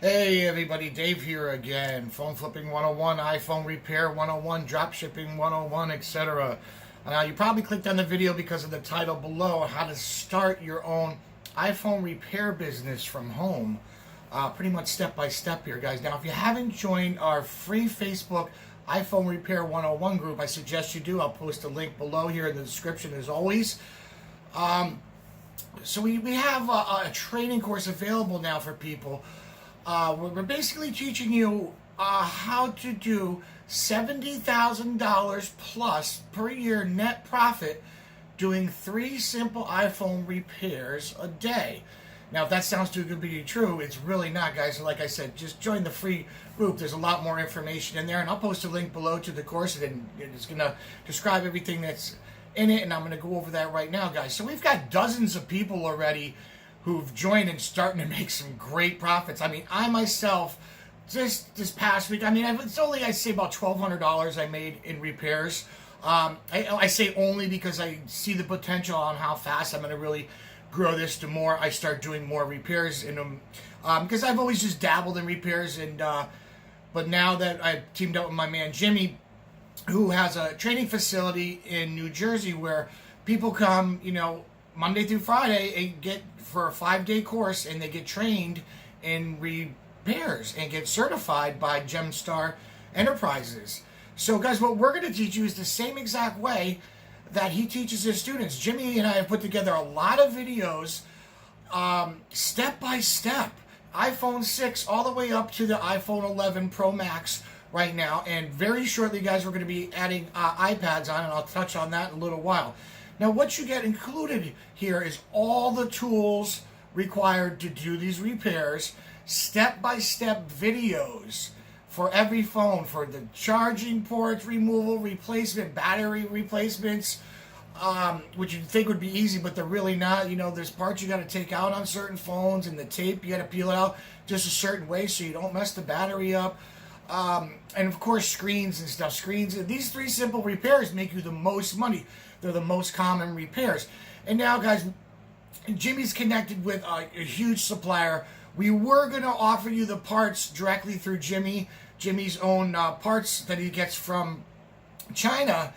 Hey everybody, Dave here again. Phone flipping 101, iPhone repair 101, drop shipping 101, etc. Now you probably clicked on the video because of the title below, how to start your own iPhone repair business from home. Pretty much step by step here, guys. Now if you haven't joined our free Facebook iPhone Repair 101 group, I suggest you do. I'll post a link below here in the description as always. So we have a training course available now for people. We're basically teaching you how to do $70,000 plus per year net profit doing 3 simple iPhone repairs a day. Now, if that sounds too good to be true, it's really not, guys. So like I said, just join the free group. There's a lot more information in there, and I'll post a link below to the course, and it's going to describe everything that's in it, and I'm going to go over that right now, guys. So we've got dozens of people already who've joined and starting to make some great profits. I mean, I myself, just this past week, it's only, I say, about $1,200 I made in repairs. I say only because I see the potential on how fast I'm going to really grow this to more. I start doing more repairs in them because I've always just dabbled in repairs, and but now that I've teamed up with my man Jimmy, who has a training facility in New Jersey where people come, Monday through Friday and get for a 5-day course, and they get trained in repairs and get certified by Gemstar Enterprises. So guys, what we're going to teach you is the same exact way that he teaches his students. Jimmy and I have put together a lot of videos, step by step, iPhone 6 all the way up to the iPhone 11 Pro Max right now, and very shortly, guys, we're going to be adding iPads on, and I'll touch on that in a little while. Now, what you get included here is all the tools required to do these repairs, step-by-step videos for every phone, for the charging ports removal, replacement, battery replacements, which you'd think would be easy, but they're really not. There's parts you got to take out on certain phones, and the tape, you got to peel it out just a certain way so you don't mess the battery up. And of course, screens and stuff. These 3 simple repairs make you the most money. They're the most common repairs. And now, guys, Jimmy's connected with a huge supplier. We were going to offer you the parts directly through Jimmy's own parts that he gets from China,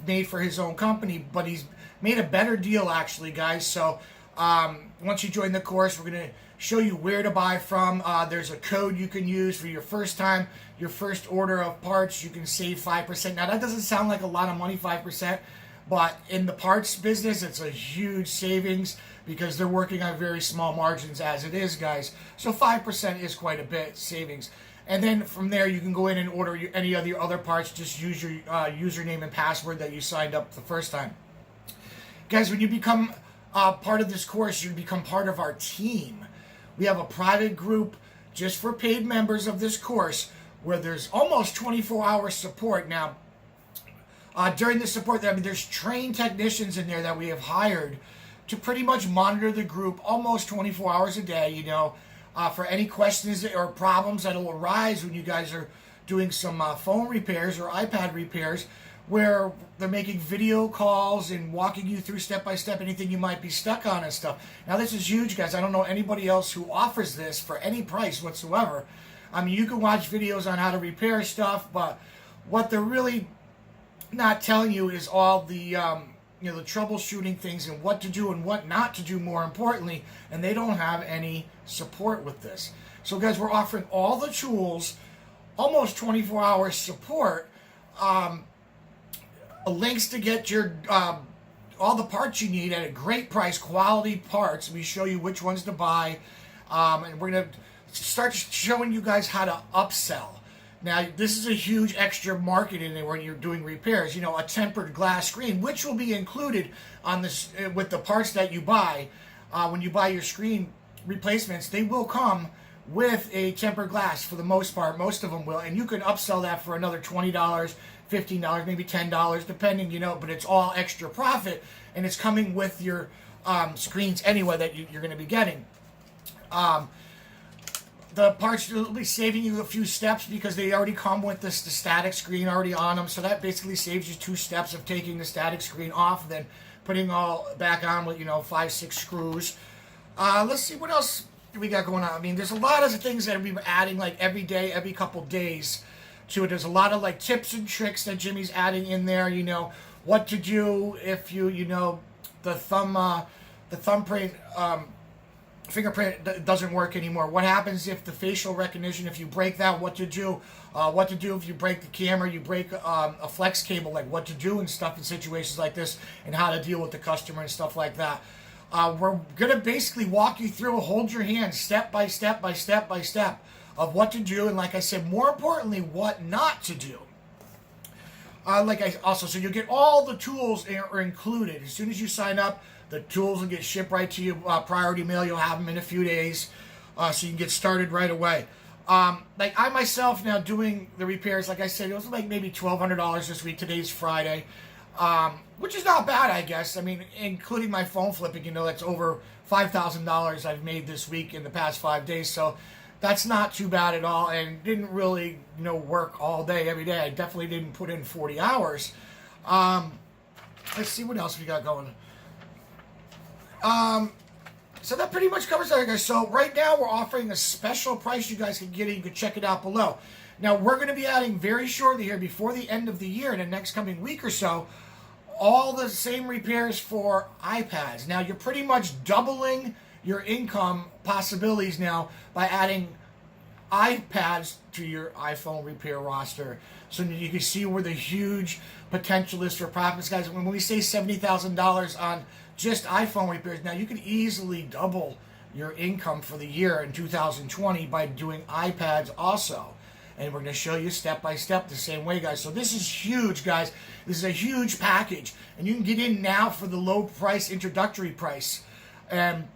made for his own company. But he's made a better deal, actually, guys. So once you join the course, we're going to show you where to buy from. There's a code you can use for your first order of parts. You can save 5%. Now, that doesn't sound like a lot of money, 5%. But in the parts business, it's a huge savings because they're working on very small margins as it is, guys. So 5% is quite a bit savings. And then from there, you can go in and order any of your other parts. Just use your username and password that you signed up the first time. Guys, when you become part of this course, you become part of our team. We have a private group just for paid members of this course where there's almost 24-hour support. Now, during the support, there's trained technicians in there that we have hired to pretty much monitor the group almost 24 hours a day, for any questions or problems that will arise when you guys are doing some phone repairs or iPad repairs, where they're making video calls and walking you through step by step anything you might be stuck on and stuff. Now, this is huge, guys. I don't know anybody else who offers this for any price whatsoever. You can watch videos on how to repair stuff, but what they're really not telling you is all the the troubleshooting things and what to do and what not to do, more importantly, and they don't have any support with this. So guys, we're offering all the tools, almost 24-hour support, links to get your all the parts you need at a great price, quality parts. We show you which ones to buy, and we're going to start showing you guys how to upsell. Now, this is a huge extra market in there when you're doing repairs. A tempered glass screen, which will be included on this with the parts that you buy. When you buy your screen replacements, they will come with a tempered glass for the most part. Most of them will, and you can upsell that for another $20, $15, maybe $10, depending. But it's all extra profit, and it's coming with your screens anyway that you're going to be getting. The parts will be saving you a few steps because they already come with the static screen already on them. So that basically saves you 2 steps of taking the static screen off, then putting all back on with 5-6 screws. Let's see what else we got going on? I mean, there's a lot of things that we've been adding like every day, every couple days to it. There's a lot of like tips and tricks that Jimmy's adding in there. You know what to do if you know the thumbprint. Fingerprint doesn't work anymore. What happens if the facial recognition, if you break that, what to do? What to do if you break the camera, you break a flex cable, like what to do and stuff in situations like this, and how to deal with the customer and stuff like that. We're going to basically walk you through, hold your hand, step by step by step by step of what to do, and like I said, more importantly, what not to do. So you get all the tools are included. As soon as you sign up, the tools will get shipped right to you, priority mail. You'll have them in a few days, so you can get started right away. Like I myself now doing the repairs, like I said, it was like maybe $1,200 this week. Today's Friday, which is not bad, I guess. I mean, including my phone flipping, you know, that's over $5,000 I've made this week in the past 5 days. So that's not too bad at all, and didn't really, you know, work all day, every day. I definitely didn't put in 40 hours. Let's see what else we got going. So that pretty much covers that, guys. So right now we're offering a special price. You guys can get it. You can check it out below. Now we're going to be adding very shortly here, before the end of the year, in the next coming week or so, all the same repairs for iPads. Now you're pretty much doubling your income possibilities now by adding iPads to your iPhone repair roster. So you can see where the huge potential is for profits, guys. When we say $70,000 on just iPhone repairs, now you can easily double your income for the year in 2020 by doing iPads also. And we're going to show you step by step the same way, guys. So this is huge, guys. This is a huge package. And you can get in now for the low price, introductory price. And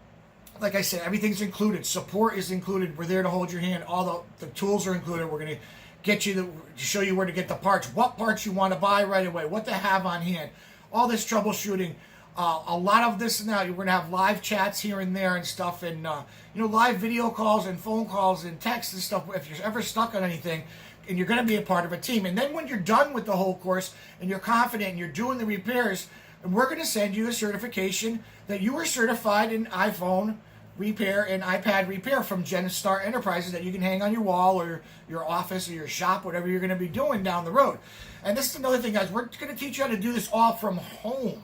like I said, everything's included. Support is included. We're there to hold your hand. All the tools are included. We're going to get you to show you where to get the parts, what parts you want to buy right away, what to have on hand, all this troubleshooting. A lot of this now, you're going to have live chats here and there and stuff, and you know, live video calls and phone calls and texts and stuff if you're ever stuck on anything, and you're going to be a part of a team. And then when you're done with the whole course and you're confident and you're doing the repairs, we're going to send you a certification that you were certified in iPhone repair and iPad repair from Genstar Enterprises that you can hang on your wall or your office or your shop, whatever you're going to be doing down the road. And this is another thing, guys. We're going to teach you how to do this all from home.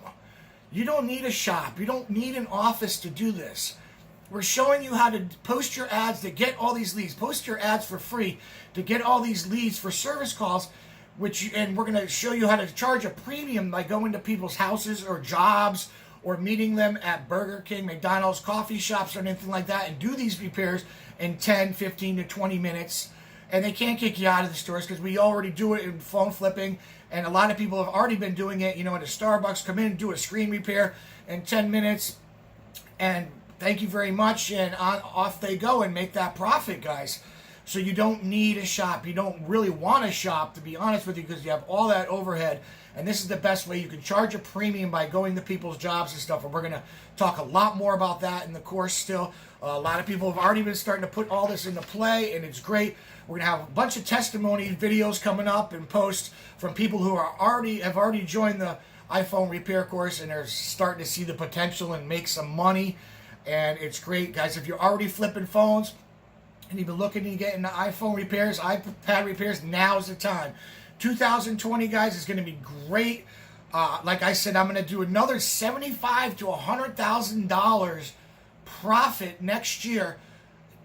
You don't need a shop. You don't need an office to do this. We're showing you how to post your ads to get all these leads. Post your ads for free to get all these leads for service calls, and we're going to show you how to charge a premium by going to people's houses or jobs or meeting them at Burger King, McDonald's, coffee shops, or anything like that, and do these repairs in 10, 15 to 20 minutes. And they can't kick you out of the stores because we already do it in phone flipping. And a lot of people have already been doing it, you know, at a Starbucks, come in and do a screen repair in 10 minutes. And thank you very much. And off they go and make that profit, guys. So you don't need a shop. You don't really want a shop, to be honest with you, because you have all that overhead. And this is the best way. You can charge a premium by going to people's jobs and stuff. And we're going to talk a lot more about that in the course still. A lot of people have already been starting to put all this into play, and it's great. We're going to have a bunch of testimony videos coming up and posts from people who have already joined the iPhone repair course and are starting to see the potential and make some money. And it's great, guys. If you're already flipping phones and you've been looking to get into iPhone repairs, iPad repairs, now's the time. 2020, guys, is going to be great. Like I said, I'm going to do another $75,000 to $100,000 profit next year,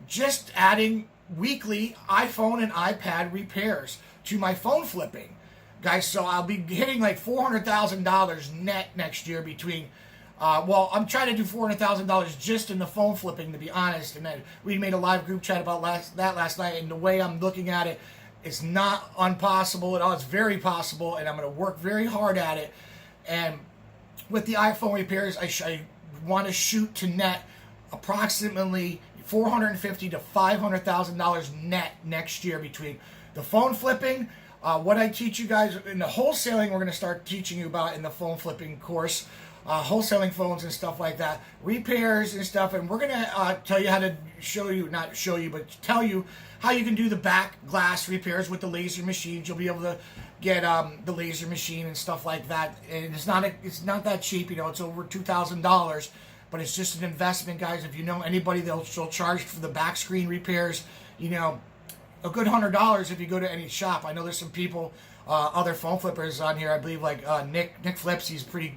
just adding weekly iPhone and iPad repairs to my phone flipping, guys. So I'll be hitting like $400,000 net next year between. Well, I'm trying to do $400,000 just in the phone flipping, to be honest. And then we made a live group chat about that last night. And the way I'm looking at it, it's not impossible at all. It's very possible, and I'm going to work very hard at it. And with the iPhone repairs, I want to shoot to net approximately $450,000 to $500,000 net next year between the phone flipping, what I teach you guys in the wholesaling. We're going to start teaching you about in the phone flipping course, wholesaling phones and stuff like that, repairs and stuff. And we're going to tell you how to tell you how you can do the back glass repairs with the laser machines. You'll be able to get the laser machine and stuff like that. And it's not that cheap, you know. It's over $2,000. but it's just an investment, guys. If you know anybody, they'll charge for the back screen repairs, you know, a good $100 if you go to any shop. I know there's some people, other phone flippers on here. I believe like Nick Flips. He's a pretty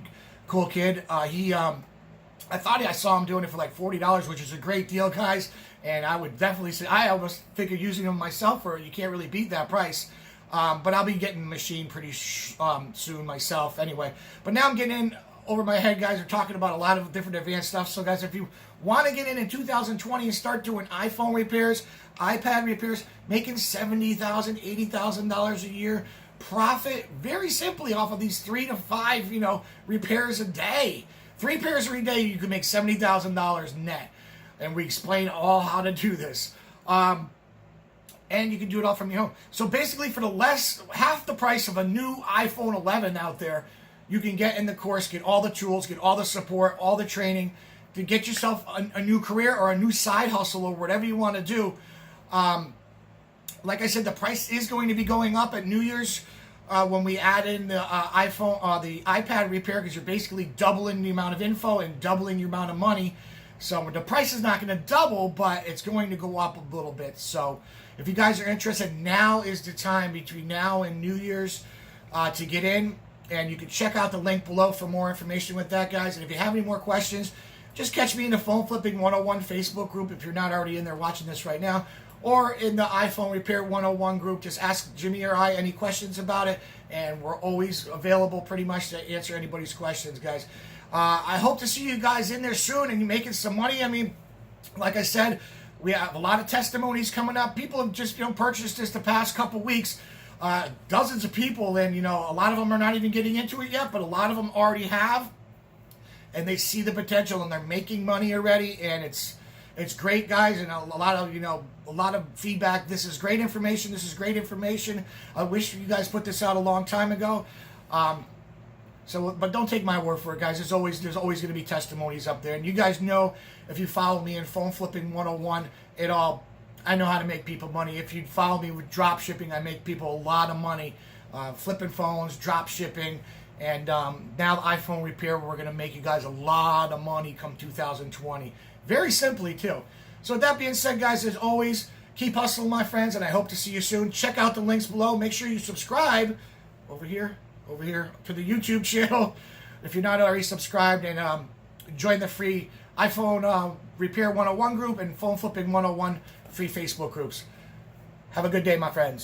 cool kid. I thought I saw him doing it for like $40, which is a great deal, guys. And I would definitely say, I almost figure using them myself, or you can't really beat that price. But I'll be getting the machine pretty soon myself anyway. But now I'm getting in over my head, guys. We're talking about a lot of different advanced stuff. So, guys, if you want to get in 2020 and start doing iPhone repairs, iPad repairs, making $70,000, $80,000 a year, profit very simply off of these 3 to 5, you know, repairs a day. 3 repairs every day, you can make $70,000 net. And we explain all how to do this. And you can do it all from your home. So basically, for half the price of a new iPhone 11 out there, you can get in the course, get all the tools, get all the support, all the training to get yourself a new career or a new side hustle or whatever you want to do. Like I said, the price is going to be going up at New Year's when we add in the the iPad repair, because you're basically doubling the amount of info and doubling your amount of money. So the price is not going to double, but it's going to go up a little bit. So if you guys are interested, now is the time between now and New Year's to get in. And you can check out the link below for more information with that, guys. And if you have any more questions, just catch me in the Phone Flipping 101 Facebook group if you're not already in there watching this right now. Or in the iPhone Repair 101 group. Just ask Jimmy or I any questions about it. And we're always available pretty much to answer anybody's questions, guys. I hope to see you guys in there soon and you're making some money. I mean, like I said, we have a lot of testimonies coming up. People have just, purchased this the past couple weeks. Dozens of people, and, a lot of them are not even getting into it yet, but a lot of them already have. And they see the potential and they're making money already. And it's great, guys. And a lot of feedback. This is great information. This is great information. I wish you guys put this out a long time ago. But don't take my word for it, guys. There's always going to be testimonies up there. And you guys know, if you follow me in Phone Flipping 101, I know how to make people money. If you follow me with drop shipping, I make people a lot of money. Flipping phones, drop shipping, and now the iPhone repair, we're going to make you guys a lot of money come 2020. Very simply, too. So with that being said, guys, as always, keep hustling, my friends, and I hope to see you soon. Check out the links below. Make sure you subscribe over here to the YouTube channel if you're not already subscribed, and join the free iPhone Repair 101 group and Phone Flipping 101 free Facebook groups. Have a good day, my friends.